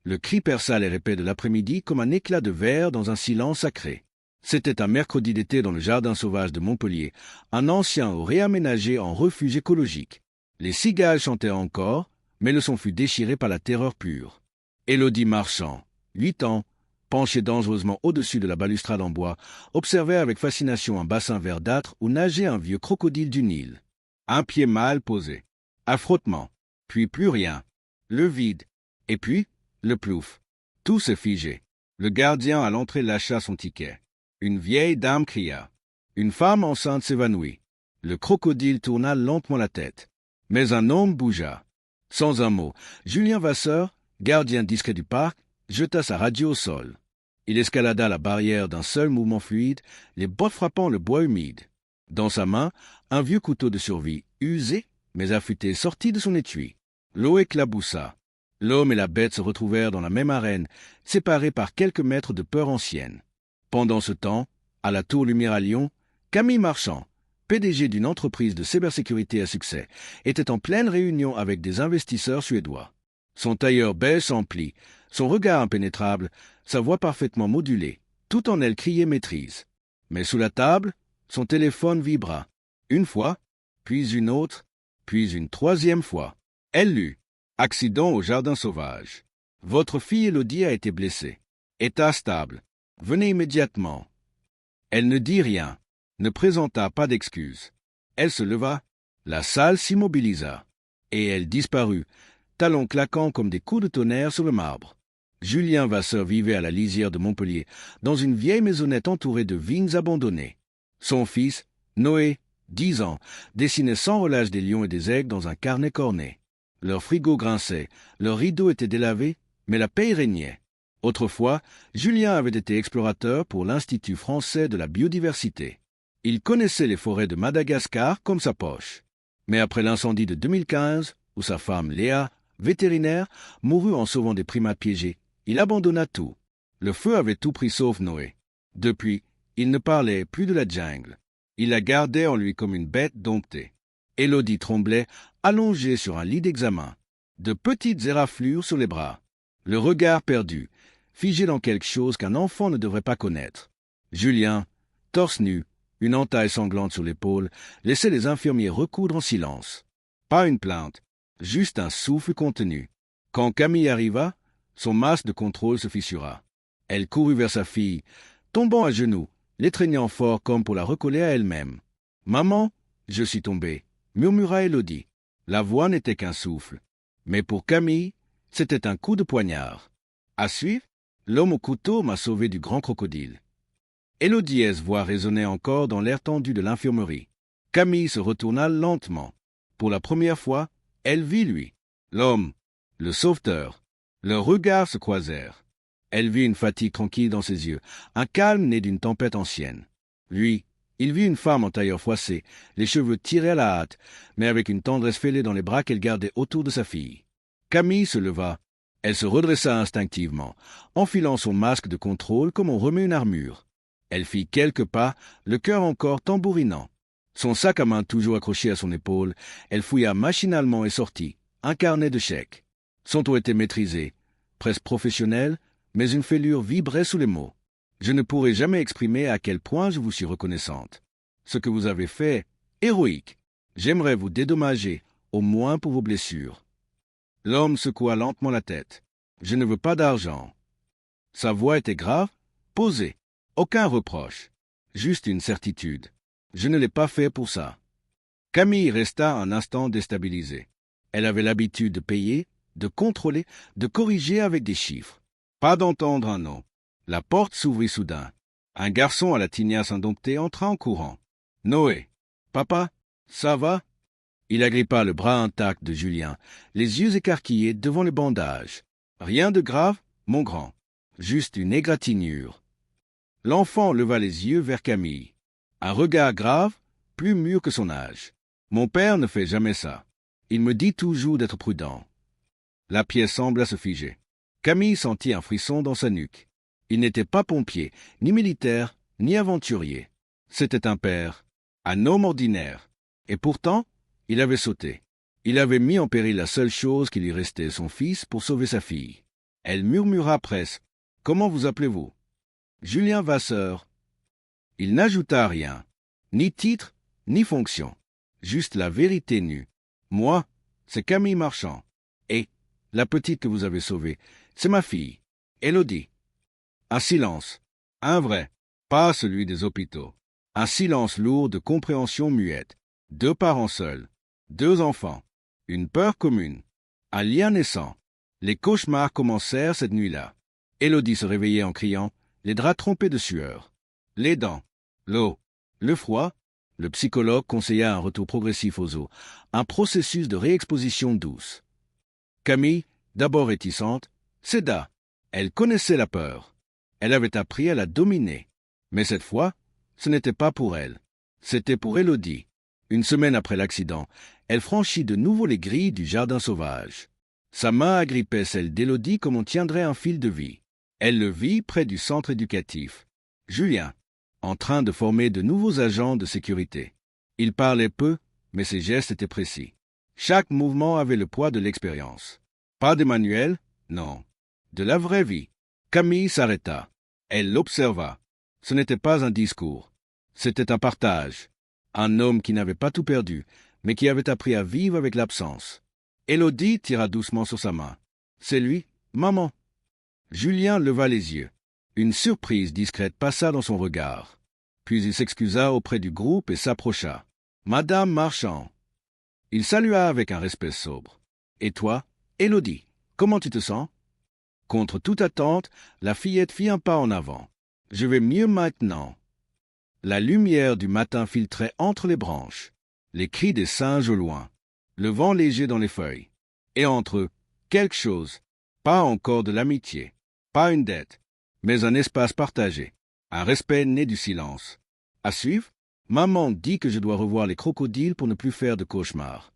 Le cri perça les répets de l'après-midi comme un éclat de verre dans un silence sacré. C'était un mercredi d'été dans le jardin sauvage de Montpellier, un ancien ou réaménagé en refuge écologique. Les cigales chantaient encore, mais le son fut déchiré par la terreur pure. Élodie Marchand, 8 ans, penchée dangereusement au-dessus de la balustrade en bois, observait avec fascination un bassin verdâtre où nageait un vieux crocodile du Nil. Un pied mal posé. Un frottement. Puis plus rien. Le vide. Et puis, le plouf. Tout se figeait. Le gardien à l'entrée lâcha son ticket. Une vieille dame cria. Une femme enceinte s'évanouit. Le crocodile tourna lentement la tête. Mais un homme bougea. Sans un mot, Julien Vasseur, gardien discret du parc, jeta sa radio au sol. Il escalada la barrière d'un seul mouvement fluide, les bottes frappant le bois humide. Dans sa main, un vieux couteau de survie, usé, mais affûté, sortit de son étui. L'eau éclaboussa. L'homme et la bête se retrouvèrent dans la même arène, séparés par quelques mètres de peur ancienne. Pendant ce temps, à la Tour Lumière à Lyon, Camille Marchand, PDG d'une entreprise de cybersécurité à succès, était en pleine réunion avec des investisseurs suédois. Son tailleur beige s'emplit, son regard impénétrable, sa voix parfaitement modulée, tout en elle criait maîtrise. Mais sous la table, son téléphone vibra. Une fois, puis une autre, puis une troisième fois. Elle lut. Accident au jardin sauvage. Votre fille Élodie a été blessée. État stable. Venez immédiatement. Elle ne dit rien, ne présenta pas d'excuses. Elle se leva, la salle s'immobilisa, et elle disparut, talons claquant comme des coups de tonnerre sur le marbre. Julien Vasseur vivait à la lisière de Montpellier, dans une vieille maisonnette entourée de vignes abandonnées. Son fils, Noé, 10 ans, dessinait sans relâche des lions et des aigles dans un carnet corné. Leur frigo grinçait, leurs rideaux étaient délavés, mais la paix régnait. Autrefois, Julien avait été explorateur pour l'Institut français de la biodiversité. Il connaissait les forêts de Madagascar comme sa poche. Mais après l'incendie de 2015, où sa femme Léa, vétérinaire, mourut en sauvant des primates piégés, il abandonna tout. Le feu avait tout pris sauf Noé. Depuis, il ne parlait plus de la jungle. Il la gardait en lui comme une bête domptée. Élodie tremblait, allongée sur un lit d'examen. De petites éraflures sur les bras. Le regard perdu, figé dans quelque chose qu'un enfant ne devrait pas connaître. Julien, torse nu, une entaille sanglante sur l'épaule, laissait les infirmiers recoudre en silence. Pas une plainte, juste un souffle contenu. Quand Camille arriva, son masque de contrôle se fissura. Elle courut vers sa fille, tombant à genoux, l'étreignant fort comme pour la recoller à elle-même. « Maman, je suis tombée », murmura Élodie. La voix n'était qu'un souffle. Mais pour Camille, c'était un coup de poignard. À suivre, l'homme au couteau m'a sauvé du grand crocodile. Élodie's voix résonnait encore dans l'air tendu de l'infirmerie. Camille se retourna lentement. Pour la première fois, elle vit lui, l'homme, le sauveteur. Leurs regards se croisèrent. Elle vit une fatigue tranquille dans ses yeux, un calme né d'une tempête ancienne. Lui, il vit une femme en tailleur froissé, les cheveux tirés à la hâte, mais avec une tendresse fêlée dans les bras qu'elle gardait autour de sa fille. Camille se leva. Elle se redressa instinctivement, enfilant son masque de contrôle comme on remet une armure. Elle fit quelques pas, le cœur encore tambourinant. Son sac à main toujours accroché à son épaule, elle fouilla machinalement et sortit, un carnet de chèques. Son ton était maîtrisé, presque professionnel, mais une fêlure vibrait sous les mots. Je ne pourrai jamais exprimer à quel point je vous suis reconnaissante. Ce que vous avez fait, héroïque. J'aimerais vous dédommager, au moins pour vos blessures. L'homme secoua lentement la tête. Je ne veux pas d'argent. Sa voix était grave, posée. Aucun reproche. Juste une certitude. Je ne l'ai pas fait pour ça. Camille resta un instant déstabilisée. Elle avait l'habitude de payer, de contrôler, de corriger avec des chiffres. Pas d'entendre un nom. La porte s'ouvrit soudain. Un garçon à la tignasse indomptée entra en courant. « Noé, papa, ça va ?» Il agrippa le bras intact de Julien, les yeux écarquillés devant le bandage. « Rien de grave, mon grand. Juste une égratignure. » L'enfant leva les yeux vers Camille. Un regard grave, plus mûr que son âge. « Mon père ne fait jamais ça. Il me dit toujours d'être prudent. » La pièce sembla se figer. Camille sentit un frisson dans sa nuque. Il n'était pas pompier, ni militaire, ni aventurier. C'était un père, un homme ordinaire. Et pourtant, il avait sauté. Il avait mis en péril la seule chose qui lui restait, son fils, pour sauver sa fille. Elle murmura presque. « Comment vous appelez-vous ?»« Julien Vasseur. » Il n'ajouta rien. Ni titre, ni fonction. Juste la vérité nue. « Moi, c'est Camille Marchand. Et la petite que vous avez sauvée, c'est ma fille, Élodie. » Un silence. Un vrai, pas celui des hôpitaux. Un silence lourd de compréhension muette. 2 parents seuls. 2 enfants. Une peur commune. Un lien naissant. Les cauchemars commencèrent cette nuit-là. Élodie se réveillait en criant, les draps trempés de sueur. Les dents, l'eau, le froid. Le psychologue conseilla un retour progressif aux eaux, un processus de réexposition douce. Camille, d'abord réticente, céda. Elle connaissait la peur. Elle avait appris à la dominer. Mais cette fois, ce n'était pas pour elle. C'était pour Élodie. Une semaine après l'accident, elle franchit de nouveau les grilles du jardin sauvage. Sa main agrippait celle d'Élodie comme on tiendrait un fil de vie. Elle le vit près du centre éducatif. Julien, en train de former de nouveaux agents de sécurité. Il parlait peu, mais ses gestes étaient précis. Chaque mouvement avait le poids de l'expérience. Pas de manuel, non. De la vraie vie. Camille s'arrêta. Elle l'observa. Ce n'était pas un discours. C'était un partage. Un homme qui n'avait pas tout perdu, mais qui avait appris à vivre avec l'absence. Élodie tira doucement sur sa main. « C'est lui, maman. » Julien leva les yeux. Une surprise discrète passa dans son regard. Puis il s'excusa auprès du groupe et s'approcha. « Madame Marchand. » Il salua avec un respect sobre. « Et toi, Élodie, comment tu te sens ?» Contre toute attente, la fillette fit un pas en avant. « Je vais mieux maintenant. » La lumière du matin filtrait entre les branches, les cris des singes au loin, le vent léger dans les feuilles. Et entre eux, quelque chose, pas encore de l'amitié, pas une dette, mais un espace partagé, un respect né du silence. À suivre, maman dit que je dois revoir les crocodiles pour ne plus faire de cauchemars.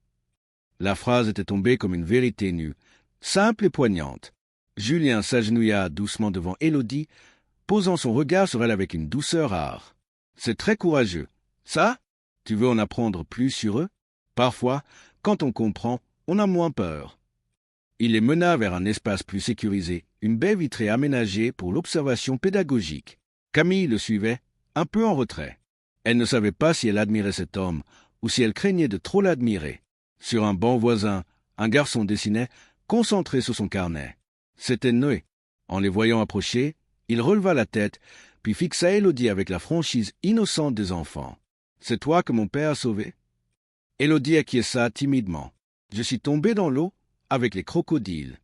La phrase était tombée comme une vérité nue, simple et poignante. Julien s'agenouilla doucement devant Élodie, posant son regard sur elle avec une douceur rare. C'est très courageux. Ça, tu veux en apprendre plus sur eux? Parfois, quand on comprend, on a moins peur. Il les mena vers un espace plus sécurisé, une baie vitrée aménagée pour l'observation pédagogique. Camille le suivait, un peu en retrait. Elle ne savait pas si elle admirait cet homme ou si elle craignait de trop l'admirer. Sur un banc voisin, un garçon dessinait, concentré sur son carnet. C'était Noé. En les voyant approcher, il releva la tête, puis fixa Élodie avec la franchise innocente des enfants. « C'est toi que mon père a sauvé ?» Élodie acquiesça timidement. « Je suis tombé dans l'eau avec les crocodiles. »«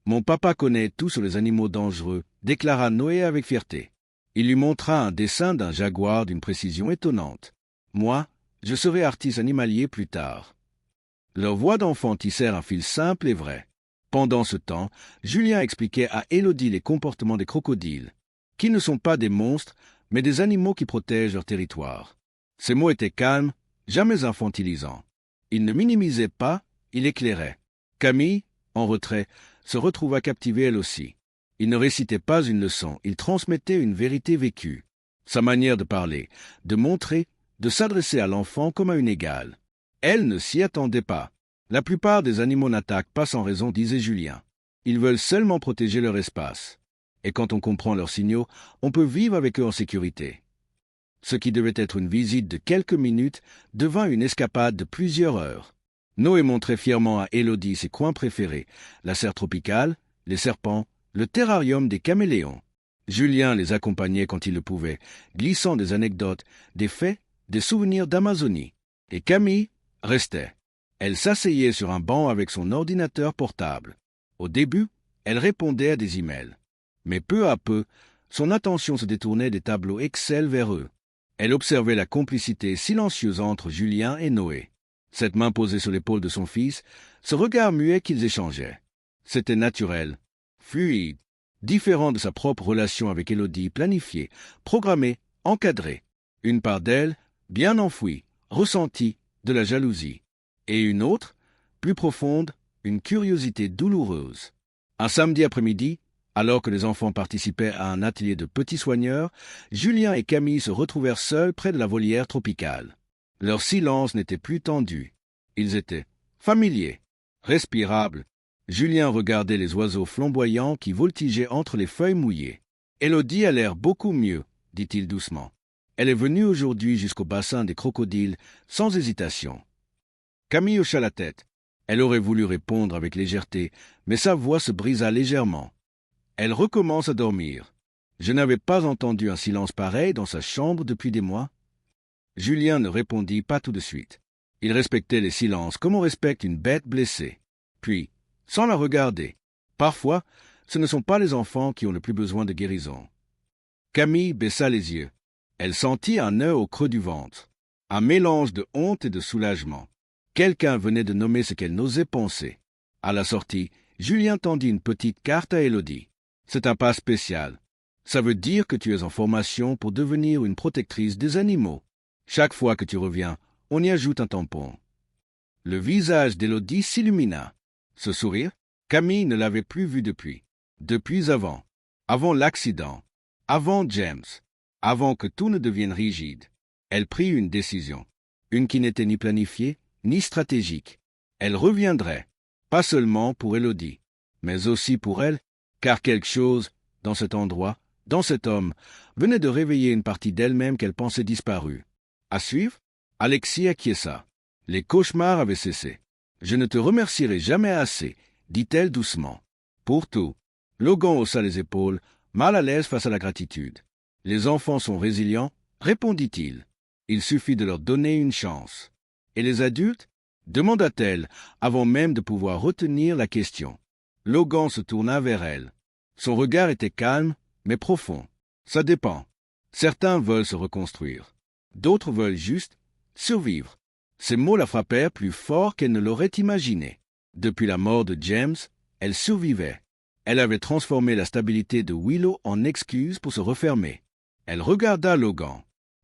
Mon papa connaît tout sur les animaux dangereux, » déclara Noé avec fierté. Il lui montra un dessin d'un jaguar d'une précision étonnante. « Moi, je serai artiste animalier plus tard. » Leurs voix d'enfants tissèrent un fil simple et vrai. Pendant ce temps, Julien expliquait à Élodie les comportements des crocodiles, qui ne sont pas des monstres, mais des animaux qui protègent leur territoire. Ses mots étaient calmes, jamais infantilisants. Il ne minimisait pas, il éclairait. Camille, en retrait, se retrouva captivée elle aussi. Il ne récitait pas une leçon, il transmettait une vérité vécue. Sa manière de parler, de montrer, de s'adresser à l'enfant comme à une égale. Elle ne s'y attendait pas. La plupart des animaux n'attaquent pas sans raison, disait Julien. Ils veulent seulement protéger leur espace. Et quand on comprend leurs signaux, on peut vivre avec eux en sécurité. Ce qui devait être une visite de quelques minutes devint une escapade de plusieurs heures. Noé montrait fièrement à Élodie ses coins préférés, la serre tropicale, les serpents, le terrarium des caméléons. Julien les accompagnait quand il le pouvait, glissant des anecdotes, des faits, des souvenirs d'Amazonie. Et Camille restait. Elle s'asseyait sur un banc avec son ordinateur portable. Au début, elle répondait à des emails. Mais peu à peu, son attention se détournait des tableaux Excel vers eux. Elle observait la complicité silencieuse entre Julien et Noé. Cette main posée sur l'épaule de son fils, ce regard muet qu'ils échangeaient. C'était naturel, fluide, différent de sa propre relation avec Élodie, planifiée, programmée, encadrée. Une part d'elle, bien enfouie, ressentie, de la jalousie. Et une autre, plus profonde, une curiosité douloureuse. Un samedi après-midi, alors que les enfants participaient à un atelier de petits soigneurs, Julien et Camille se retrouvèrent seuls près de la volière tropicale. Leur silence n'était plus tendu. Ils étaient familiers, respirables, Julien regardait les oiseaux flamboyants qui voltigeaient entre les feuilles mouillées. « Élodie a l'air beaucoup mieux, dit-il doucement. Elle est venue aujourd'hui jusqu'au bassin des crocodiles, sans hésitation. » Camille hocha la tête. Elle aurait voulu répondre avec légèreté, mais sa voix se brisa légèrement. « Elle recommence à dormir. Je n'avais pas entendu un silence pareil dans sa chambre depuis des mois. » Julien ne répondit pas tout de suite. Il respectait les silences comme on respecte une bête blessée. Puis, sans la regarder, parfois, ce ne sont pas les enfants qui ont le plus besoin de guérison. Camille baissa les yeux. Elle sentit un nœud au creux du ventre, un mélange de honte et de soulagement. Quelqu'un venait de nommer ce qu'elle n'osait penser. À la sortie, Julien tendit une petite carte à Élodie. « C'est un pas spécial. Ça veut dire que tu es en formation pour devenir une protectrice des animaux. Chaque fois que tu reviens, on y ajoute un tampon. » Le visage d'Élodie s'illumina. Ce sourire, Camille ne l'avait plus vu depuis avant l'accident, avant James, avant que tout ne devienne rigide. Elle prit une décision, une qui n'était ni planifiée, ni stratégique. Elle reviendrait, pas seulement pour Élodie, mais aussi pour elle, car quelque chose, dans cet endroit, dans cet homme, venait de réveiller une partie d'elle-même qu'elle pensait disparue. À suivre, Alexis acquiesça. Les cauchemars avaient cessé. « Je ne te remercierai jamais assez, » dit-elle doucement. « Pour tout. » Logan haussa les épaules, mal à l'aise face à la gratitude. « Les enfants sont résilients, » répondit-il. « Il suffit de leur donner une chance. »« Et les adultes » demanda-t-elle, avant même de pouvoir retenir la question. Logan se tourna vers elle. Son regard était calme, mais profond. « Ça dépend. Certains veulent se reconstruire. D'autres veulent juste survivre. » Ces mots la frappèrent plus fort qu'elle ne l'aurait imaginé. Depuis la mort de James, elle survivait. Elle avait transformé la stabilité de Willow en excuse pour se refermer. Elle regarda Logan,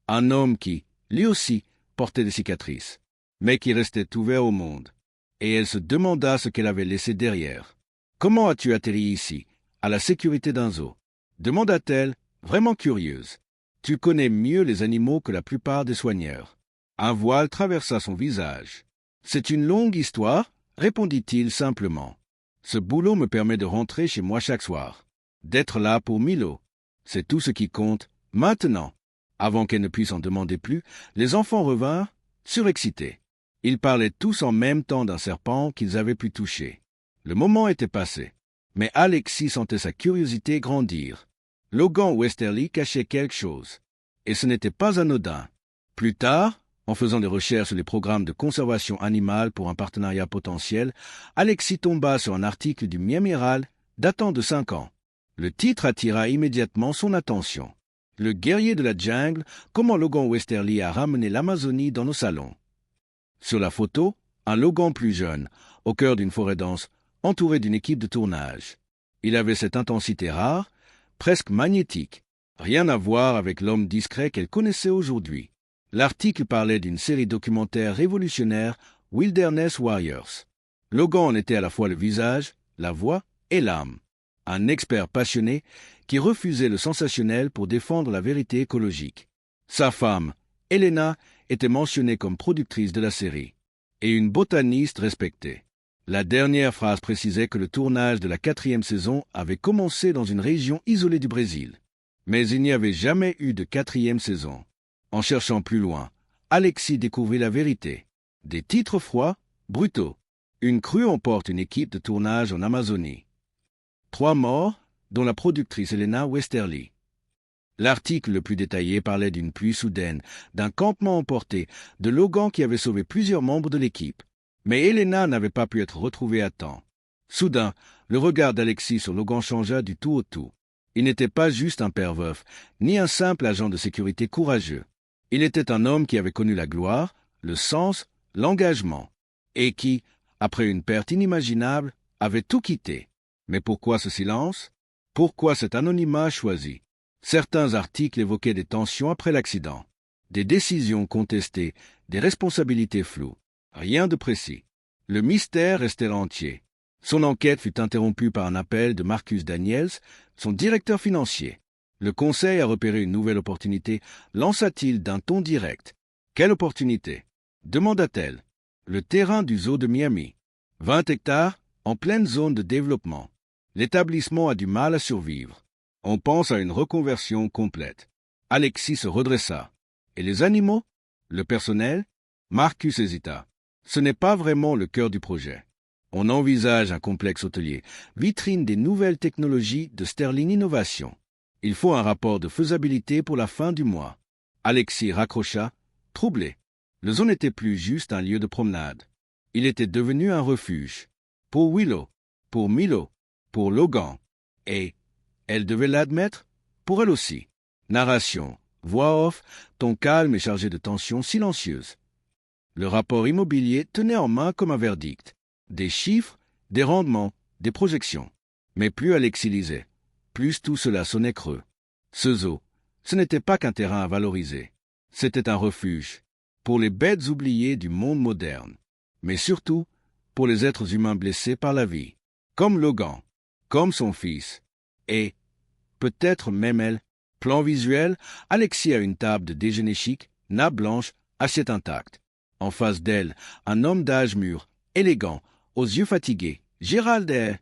un homme qui, lui aussi, portait des cicatrices, mais qui restait ouvert au monde. Et elle se demanda ce qu'elle avait laissé derrière. « Comment as-tu atterri ici, à la sécurité d'un zoo ?» demanda-t-elle, vraiment curieuse. « Tu connais mieux les animaux que la plupart des soigneurs. » Un voile traversa son visage. « C'est une longue histoire, » répondit-il simplement. « Ce boulot me permet de rentrer chez moi chaque soir, d'être là pour Milo. C'est tout ce qui compte, maintenant. » Avant qu'elle ne puisse en demander plus, les enfants revinrent, surexcités. Ils parlaient tous en même temps d'un serpent qu'ils avaient pu toucher. Le moment était passé, mais Alexis sentait sa curiosité grandir. Logan Westerly cachait quelque chose, et ce n'était pas anodin. Plus tard, en faisant des recherches sur les programmes de conservation animale pour un partenariat potentiel, Alexis tomba sur un article du Miami Herald datant de 5 ans. Le titre attira immédiatement son attention. « Le guerrier de la jungle, comment Logan Westerly a ramené l'Amazonie dans nos salons. » Sur la photo, un Logan plus jeune, au cœur d'une forêt dense, entouré d'une équipe de tournage. Il avait cette intensité rare, presque magnétique, rien à voir avec l'homme discret qu'elle connaissait aujourd'hui. L'article parlait d'une série documentaire révolutionnaire, Wilderness Warriors. Logan en était à la fois le visage, la voix et l'âme. Un expert passionné qui refusait le sensationnel pour défendre la vérité écologique. Sa femme, Elena, était mentionnée comme productrice de la série, et une botaniste respectée. La dernière phrase précisait que le tournage de la 4e saison avait commencé dans une région isolée du Brésil. Mais il n'y avait jamais eu de 4e saison. En cherchant plus loin, Alexis découvrit la vérité. Des titres froids, brutaux. Une crue emporte une équipe de tournage en Amazonie. 3 morts, dont la productrice Elena Westerly. L'article le plus détaillé parlait d'une pluie soudaine, d'un campement emporté, de Logan qui avait sauvé plusieurs membres de l'équipe. Mais Elena n'avait pas pu être retrouvée à temps. Soudain, le regard d'Alexis sur Logan changea du tout au tout. Il n'était pas juste un père veuf, ni un simple agent de sécurité courageux. Il était un homme qui avait connu la gloire, le sens, l'engagement, et qui, après une perte inimaginable, avait tout quitté. Mais pourquoi ce silence? Pourquoi cet anonymat choisi? Certains articles évoquaient des tensions après l'accident, des décisions contestées, des responsabilités floues. Rien de précis. Le mystère restait entier. Son enquête fut interrompue par un appel de Marcus Daniels, son directeur financier. Le conseil a repéré une nouvelle opportunité, lança-t-il d'un ton direct. « Quelle opportunité » demanda-t-elle. « Le terrain du zoo de Miami. 20 hectares, en pleine zone de développement. L'établissement a du mal à survivre. On pense à une reconversion complète. Alexis se redressa. Et les animaux? Le personnel? Marcus hésita. Ce n'est pas vraiment le cœur du projet. On envisage un complexe hôtelier, vitrine des nouvelles technologies de Sterling Innovation. Il faut un rapport de faisabilité pour la fin du mois. Alexis raccrocha, troublé. Le zoo n'était plus juste un lieu de promenade. Il était devenu un refuge. Pour Willow, pour Milo, pour Logan. Et, elle devait l'admettre, pour elle aussi. Narration, voix off, ton calme et chargé de tension silencieuse. Le rapport immobilier tenait en main comme un verdict. Des chiffres, des rendements, des projections. Mais plus Alexis lisait, plus tout cela sonnait creux. Ce zoo, ce n'était pas qu'un terrain à valoriser. C'était un refuge, pour les bêtes oubliées du monde moderne. Mais surtout, pour les êtres humains blessés par la vie. Comme Logan, comme son fils. Et, peut-être même elle. Plan visuel, Alexis a une table de déjeuner chic, nappe blanche, assiette intacte. En face d'elle, un homme d'âge mûr, élégant, aux yeux fatigués, Gérald est...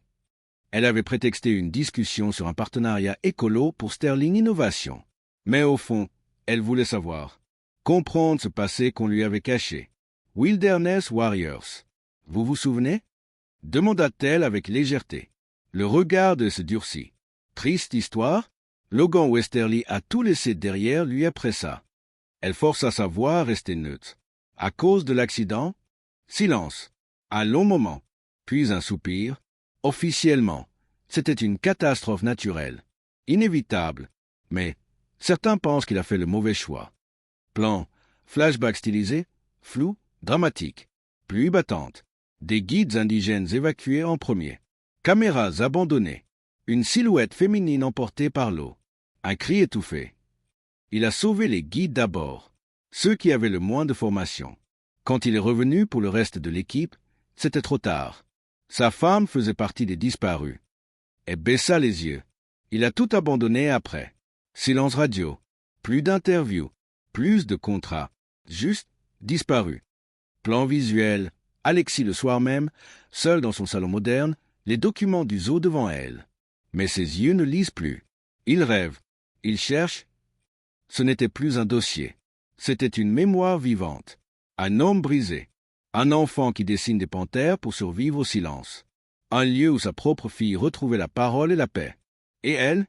Elle avait prétexté une discussion sur un partenariat écolo pour Sterling Innovation. Mais au fond, elle voulait savoir. Comprendre ce passé qu'on lui avait caché. Wilderness Warriors. Vous vous souvenez? Demanda-t-elle avec légèreté. Le regard de se durcit. Triste histoire? Logan Westerly a tout laissé derrière lui après ça. Elle força sa voix à rester neutre. À cause de l'accident? Silence. Un long moment. Puis un soupir. Officiellement, c'était une catastrophe naturelle. Inévitable. Mais certains pensent qu'il a fait le mauvais choix. Plan. Flashback stylisé. Flou. Dramatique. Pluie battante. Des guides indigènes évacués en premier. Caméras abandonnées. Une silhouette féminine emportée par l'eau. Un cri étouffé. Il a sauvé les guides d'abord, ceux qui avaient le moins de formation. Quand il est revenu pour le reste de l'équipe, c'était trop tard. Sa femme faisait partie des disparus. Elle baissa les yeux. Il a tout abandonné après. Silence radio. Plus d'interviews. Plus de contrats. Juste disparu. Plan visuel. Alexis le soir même, seul dans son salon moderne, les documents du zoo devant elle. Mais ses yeux ne lisent plus. Il rêve. Il cherche. Ce n'était plus un dossier. C'était une mémoire vivante. Un homme brisé. Un enfant qui dessine des panthères pour survivre au silence. Un lieu où sa propre fille retrouvait la parole et la paix. Et elle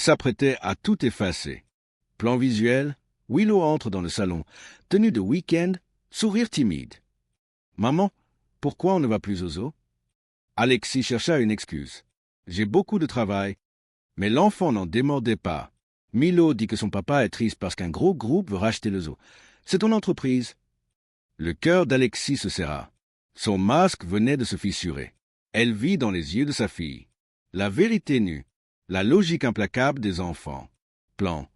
s'apprêtait à tout effacer. Plan visuel, Willow entre dans le salon, tenue de week-end, sourire timide. « Maman, pourquoi on ne va plus au zoo ?» Alexis chercha une excuse. « J'ai beaucoup de travail. » Mais l'enfant n'en démordait pas. Milo dit que son papa est triste parce qu'un gros groupe veut racheter le zoo. C'est ton entreprise. Le cœur d'Alexis se serra. Son masque venait de se fissurer. Elle vit dans les yeux de sa fille. La vérité nue. La logique implacable des enfants. Plan.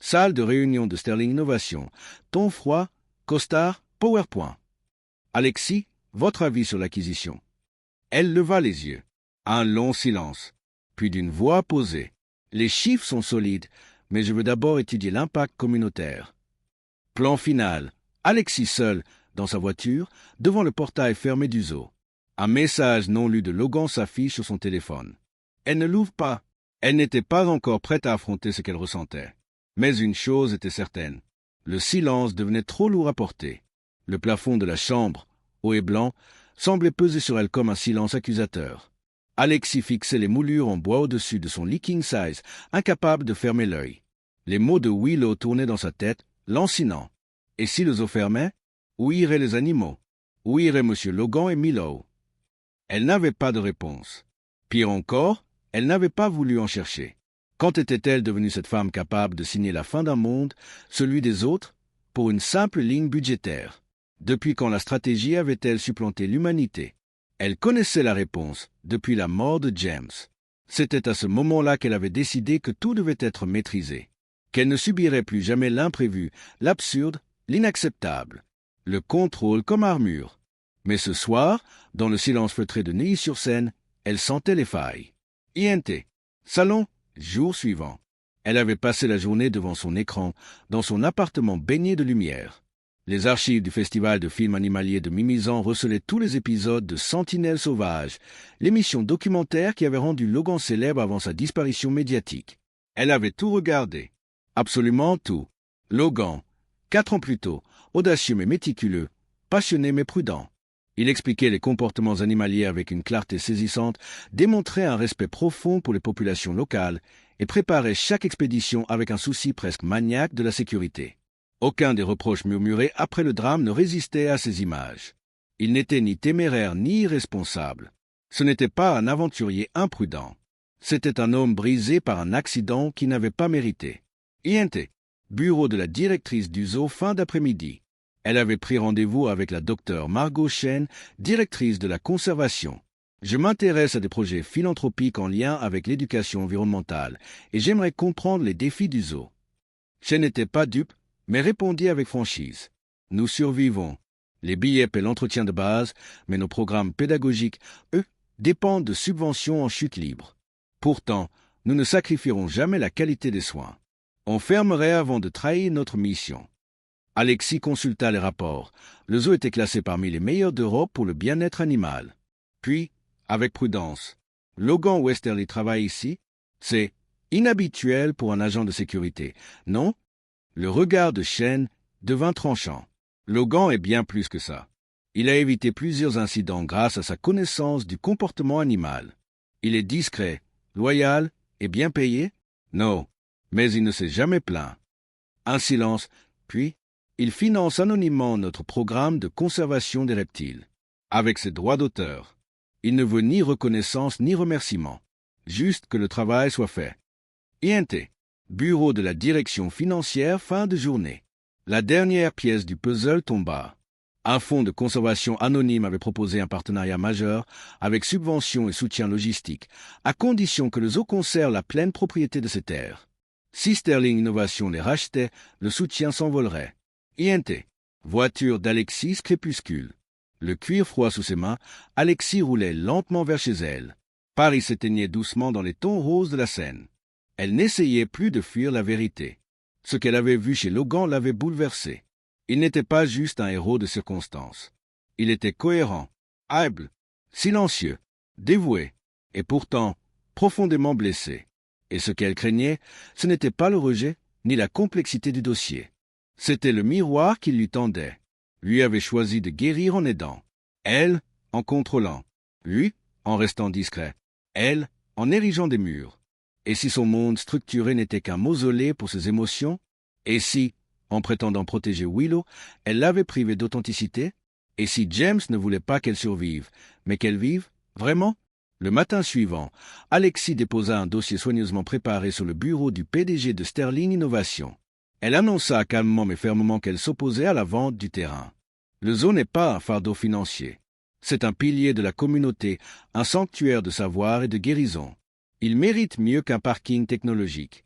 Salle de réunion de Sterling Innovation. Ton froid, costard, PowerPoint. Alexis, votre avis sur l'acquisition? Elle leva les yeux. Un long silence. Puis d'une voix posée. Les chiffres sont solides, mais je veux d'abord étudier l'impact communautaire. Plan final. Alexis seul, dans sa voiture, devant le portail fermé du zoo. Un message non lu de Logan s'affiche sur son téléphone. Elle ne l'ouvre pas. Elle n'était pas encore prête à affronter ce qu'elle ressentait. Mais une chose était certaine. Le silence devenait trop lourd à porter. Le plafond de la chambre, haut et blanc, semblait peser sur elle comme un silence accusateur. Alexis fixait les moulures en bois au-dessus de son leaking size, incapable de fermer l'œil. Les mots de Willow tournaient dans sa tête, lancinants. Et si le zoo fermait? Où iraient les animaux? Où iraient M. Logan et Milo? Elle n'avait pas de réponse. Pire encore, elle n'avait pas voulu en chercher. Quand était-elle devenue cette femme capable de signer la fin d'un monde, celui des autres, pour une simple ligne budgétaire? Depuis quand la stratégie avait-elle supplanté l'humanité? Elle connaissait la réponse depuis la mort de James. C'était à ce moment-là qu'elle avait décidé que tout devait être maîtrisé, qu'elle ne subirait plus jamais l'imprévu, l'absurde, l'inacceptable. Le contrôle comme armure. Mais ce soir, dans le silence feutré de Neuilly-sur-Seine, elle sentait les failles. INT. Salon, jour suivant. Elle avait passé la journée devant son écran, dans son appartement baigné de lumière. Les archives du Festival de films animaliers de Mimizan recelaient tous les épisodes de Sentinelle sauvage, l'émission documentaire qui avait rendu Logan célèbre avant sa disparition médiatique. Elle avait tout regardé. Absolument tout. Logan, 4 ans plus tôt, audacieux mais méticuleux, passionné mais prudent. Il expliquait les comportements animaliers avec une clarté saisissante, démontrait un respect profond pour les populations locales et préparait chaque expédition avec un souci presque maniaque de la sécurité. Aucun des reproches murmurés après le drame ne résistait à ces images. Il n'était ni téméraire ni irresponsable. Ce n'était pas un aventurier imprudent. C'était un homme brisé par un accident qui n'avait pas mérité. INT, bureau de la directrice du zoo fin d'après-midi. Elle avait pris rendez-vous avec la docteure Margot Chen, directrice de la conservation. Je m'intéresse à des projets philanthropiques en lien avec l'éducation environnementale et j'aimerais comprendre les défis du zoo. Chen n'était pas dupe, mais répondit avec franchise. Nous survivons. Les billets paient l'entretien de base, mais nos programmes pédagogiques, eux, dépendent de subventions en chute libre. Pourtant, nous ne sacrifierons jamais la qualité des soins. On fermerait avant de trahir notre mission. Alexis consulta les rapports. Le zoo était classé parmi les meilleurs d'Europe pour le bien-être animal. Puis, avec prudence, Logan Westerly travaille ici? C'est inhabituel pour un agent de sécurité, non? Le regard de Chen devint tranchant. Logan est bien plus que ça. Il a évité plusieurs incidents grâce à sa connaissance du comportement animal. Il est discret, loyal et bien payé? Non, mais il ne s'est jamais plaint. Un silence, puis il finance anonymement notre programme de conservation des reptiles. Avec ses droits d'auteur. Il ne veut ni reconnaissance ni remerciement. Juste que le travail soit fait. INT. Bureau de la direction financière fin de journée. La dernière pièce du puzzle tomba. Un fonds de conservation anonyme avait proposé un partenariat majeur avec subventions et soutien logistique, à condition que le zoo conserve la pleine propriété de ses terres. Si Sterling Innovation les rachetait, le soutien s'envolerait. INT. Voiture d'Alexis crépuscule. Le cuir froid sous ses mains, Alexis roulait lentement vers chez elle. Paris s'éteignait doucement dans les tons roses de la Seine. Elle n'essayait plus de fuir la vérité. Ce qu'elle avait vu chez Logan l'avait bouleversée. Il n'était pas juste un héros de circonstance. Il était cohérent, humble, silencieux, dévoué, et pourtant profondément blessé. Et ce qu'elle craignait, ce n'était pas le rejet, ni la complexité du dossier. C'était le miroir qu'il lui tendait. Lui avait choisi de guérir en aidant. Elle, en contrôlant. Lui, en restant discret. Elle, en érigeant des murs. Et si son monde structuré n'était qu'un mausolée pour ses émotions? Et si, en prétendant protéger Willow, elle l'avait privée d'authenticité? Et si James ne voulait pas qu'elle survive, mais qu'elle vive, vraiment? Le matin suivant, Alexis déposa un dossier soigneusement préparé sur le bureau du PDG de Sterling Innovation. Elle annonça calmement mais fermement qu'elle s'opposait à la vente du terrain. Le zoo n'est pas un fardeau financier. C'est un pilier de la communauté, un sanctuaire de savoir et de guérison. Il mérite mieux qu'un parking technologique.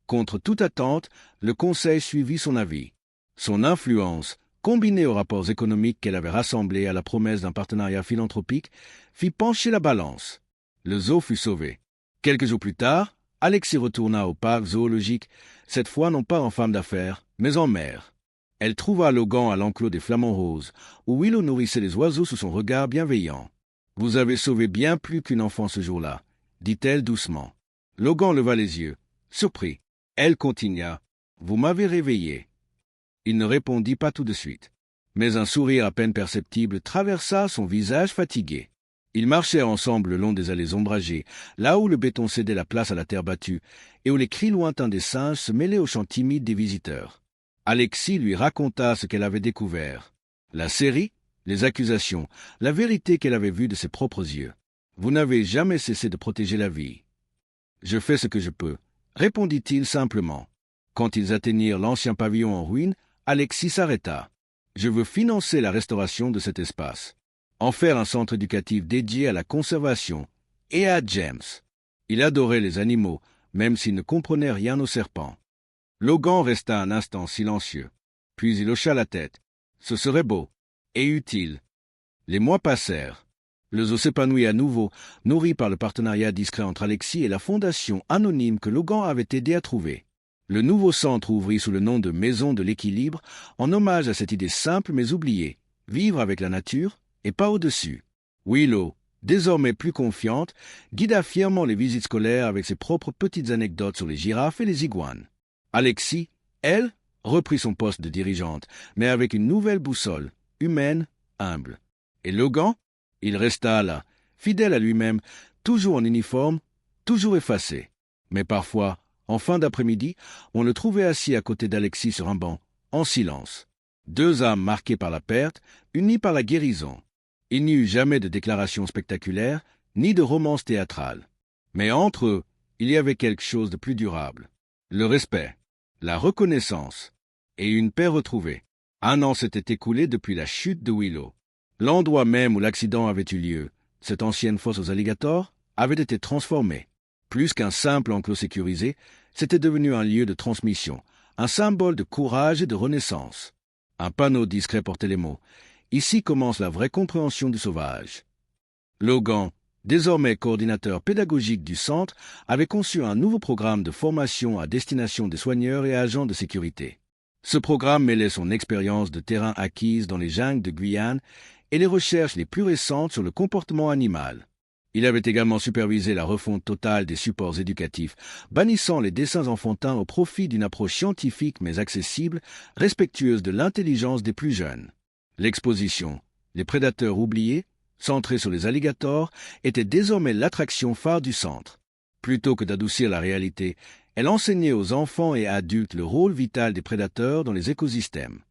Contre toute attente, le conseil suivit son avis. Son influence, combinée aux rapports économiques qu'elle avait rassemblés à la promesse d'un partenariat philanthropique, fit pencher la balance. Le zoo fut sauvé. Quelques jours plus tard, Alexis retourna au parc zoologique, cette fois non pas en femme d'affaires, mais en mère. Elle trouva Logan à l'enclos des Flamants Roses, où Willow nourrissait les oiseaux sous son regard bienveillant. « Vous avez sauvé bien plus qu'une enfant ce jour-là », dit-elle doucement. Logan leva les yeux, surpris. Elle continua. « Vous m'avez réveillé. » Il ne répondit pas tout de suite. Mais un sourire à peine perceptible traversa son visage fatigué. Ils marchèrent ensemble le long des allées ombragées, là où le béton cédait la place à la terre battue, et où les cris lointains des singes se mêlaient aux chants timides des visiteurs. Alexis lui raconta ce qu'elle avait découvert. La série, les accusations, la vérité qu'elle avait vue de ses propres yeux. « Vous n'avez jamais cessé de protéger la vie. »« Je fais ce que je peux, » répondit-il simplement. Quand ils atteignirent l'ancien pavillon en ruine, Alexis s'arrêta. « Je veux financer la restauration de cet espace. En faire un centre éducatif dédié à la conservation et à James. » Il adorait les animaux, même s'il ne comprenait rien aux serpents. Logan resta un instant silencieux. Puis il hocha la tête. Ce serait beau et utile. Les mois passèrent. Le zoo s'épanouit à nouveau, nourri par le partenariat discret entre Alexis et la fondation anonyme que Logan avait aidé à trouver. Le nouveau centre ouvrit sous le nom de Maison de l'équilibre, en hommage à cette idée simple mais oubliée, vivre avec la nature et pas au-dessus. Willow, désormais plus confiante, guida fièrement les visites scolaires avec ses propres petites anecdotes sur les girafes et les iguanes. Alexis, elle, reprit son poste de dirigeante, mais avec une nouvelle boussole, humaine, humble. Et Logan, il resta là, fidèle à lui-même, toujours en uniforme, toujours effacé. Mais parfois, en fin d'après-midi, on le trouvait assis à côté d'Alexis sur un banc, en silence. Deux âmes marquées par la perte, unies par la guérison. Il n'y eut jamais de déclaration spectaculaire, ni de romance théâtrale. Mais entre eux, il y avait quelque chose de plus durable. Le respect, la reconnaissance et une paix retrouvée. 1 an s'était écoulé depuis la chute de Willow. L'endroit même où l'accident avait eu lieu, cette ancienne fosse aux alligators, avait été transformé. Plus qu'un simple enclos sécurisé, c'était devenu un lieu de transmission, un symbole de courage et de renaissance. Un panneau discret portait les mots « Ici commence la vraie compréhension du sauvage ». Logan, désormais coordinateur pédagogique du centre, avait conçu un nouveau programme de formation à destination des soigneurs et agents de sécurité. Ce programme mêlait son expérience de terrain acquise dans les jungles de Guyane et les recherches les plus récentes sur le comportement animal. Il avait également supervisé la refonte totale des supports éducatifs, bannissant les dessins enfantins au profit d'une approche scientifique mais accessible, respectueuse de l'intelligence des plus jeunes. L'exposition, les prédateurs oubliés, centrée sur les alligators, était désormais l'attraction phare du centre. Plutôt que d'adoucir la réalité, elle enseignait aux enfants et adultes le rôle vital des prédateurs dans les écosystèmes.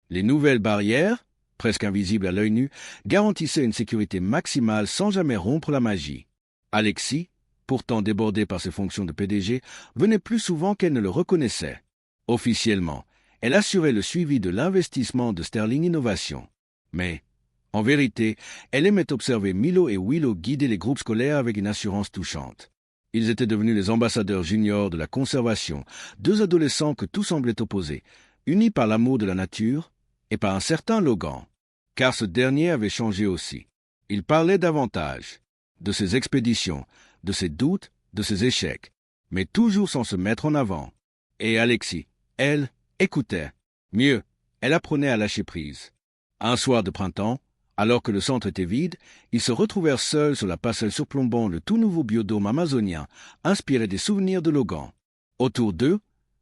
Les nouvelles barrières, presque invisibles à l'œil nu, garantissaient une sécurité maximale sans jamais rompre la magie. Alexis, pourtant débordée par ses fonctions de PDG, venait plus souvent qu'elle ne le reconnaissait. Officiellement, elle assurait le suivi de l'investissement de Sterling Innovation. Mais, en vérité, elle aimait observer Milo et Willow guider les groupes scolaires avec une assurance touchante. Ils étaient devenus les ambassadeurs juniors de la conservation, deux adolescents que tout semblait opposer, unis par l'amour de la nature et par un certain Logan. Car ce dernier avait changé aussi. Il parlait davantage de ses expéditions, de ses doutes, de ses échecs, mais toujours sans se mettre en avant. Et Alexis, elle, écoutait. Mieux, elle apprenait à lâcher prise. Un soir de printemps, alors que le centre était vide, ils se retrouvèrent seuls sur la passerelle surplombant le tout nouveau biodôme amazonien, inspiré des souvenirs de Logan. Autour d'eux,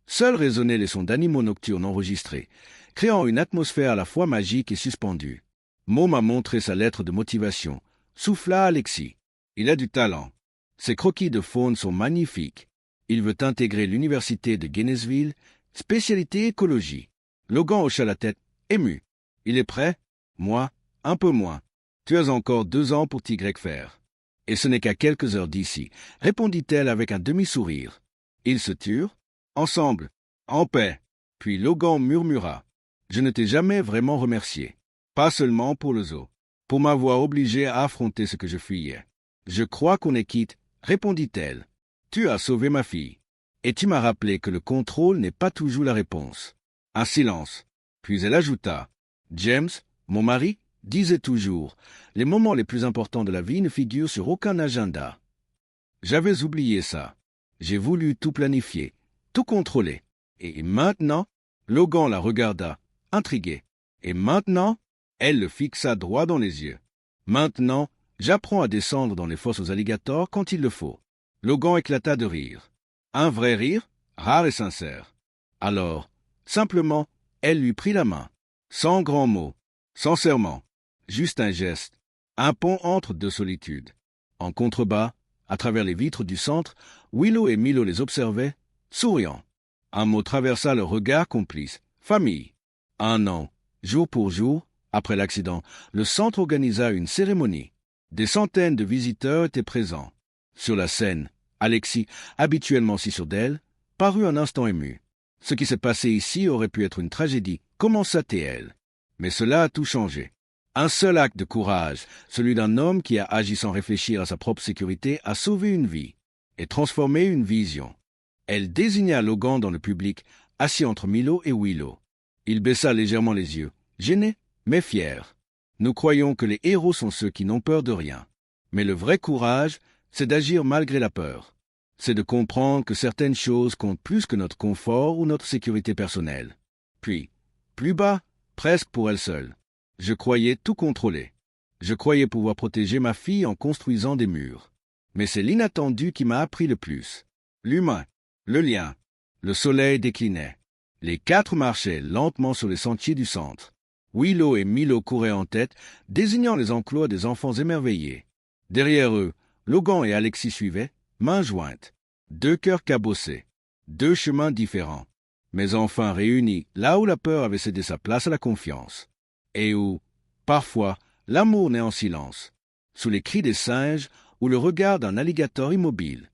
seuls résonnaient les sons d'animaux nocturnes enregistrés, créant une atmosphère à la fois magique et suspendue. Môme a montré sa lettre de motivation, souffla Alexis. Il a du talent. Ses croquis de faune sont magnifiques. Il veut intégrer l'université de Gainesville, spécialité écologie. Logan hocha la tête, ému. Il est prêt? Moi, un peu moins. Tu as encore 2 ans pour t'y faire. Et ce n'est qu'à quelques heures d'ici, répondit-elle avec un demi-sourire. Ils se turent, ensemble, en paix. Puis Logan murmura. Je ne t'ai jamais vraiment remercié. Pas seulement pour le zoo, pour m'avoir obligé à affronter ce que je fuyais. Je crois qu'on est quitte, répondit-elle. Tu as sauvé ma fille. Et tu m'as rappelé que le contrôle n'est pas toujours la réponse. Un silence. Puis elle ajouta. James, mon mari, disait toujours, les moments les plus importants de la vie ne figurent sur aucun agenda. J'avais oublié ça. J'ai voulu tout planifier, tout contrôler. Et maintenant, Logan la regarda, intrigué. Et maintenant, elle le fixa droit dans les yeux. Maintenant, j'apprends à descendre dans les fosses aux alligators quand il le faut. Logan éclata de rire. Un vrai rire, rare et sincère. Alors, simplement, elle lui prit la main. Sans grands mots, sans serment, juste un geste, un pont entre deux solitudes. En contrebas, à travers les vitres du centre, Willow et Milo les observaient, souriant. Un mot traversa leur regard complice. Famille. 1 an, jour pour jour, après l'accident, le centre organisa une cérémonie. Des centaines de visiteurs étaient présents. Sur la scène, Alexis, habituellement si sûr d'elle, parut un instant ému. Ce qui s'est passé ici aurait pu être une tragédie, commença-t-elle. Mais cela a tout changé. Un seul acte de courage, celui d'un homme qui a agi sans réfléchir à sa propre sécurité, a sauvé une vie et transformé une vision. Elle désigna Logan dans le public, assis entre Milo et Willow. Il baissa légèrement les yeux, gêné, mais fier. Nous croyons que les héros sont ceux qui n'ont peur de rien. Mais le vrai courage, c'est d'agir malgré la peur. c'est de comprendre que certaines choses comptent plus que notre confort ou notre sécurité personnelle. Puis, plus bas, presque pour elle seule, je croyais tout contrôler. Je croyais pouvoir protéger ma fille en construisant des murs. Mais c'est l'inattendu qui m'a appris le plus. L'humain, le lien. Le soleil déclinait. Les 4 marchaient lentement sur les sentiers du centre. Willow et Milo couraient en tête, désignant les enclos des enfants émerveillés. Derrière eux, Logan et Alexis suivaient, mains jointes. 2 cœurs cabossés, 2 chemins différents, mais enfin réunis là où la peur avait cédé sa place à la confiance. Et où, parfois, l'amour naît en silence, sous les cris des singes ou le regard d'un alligator immobile.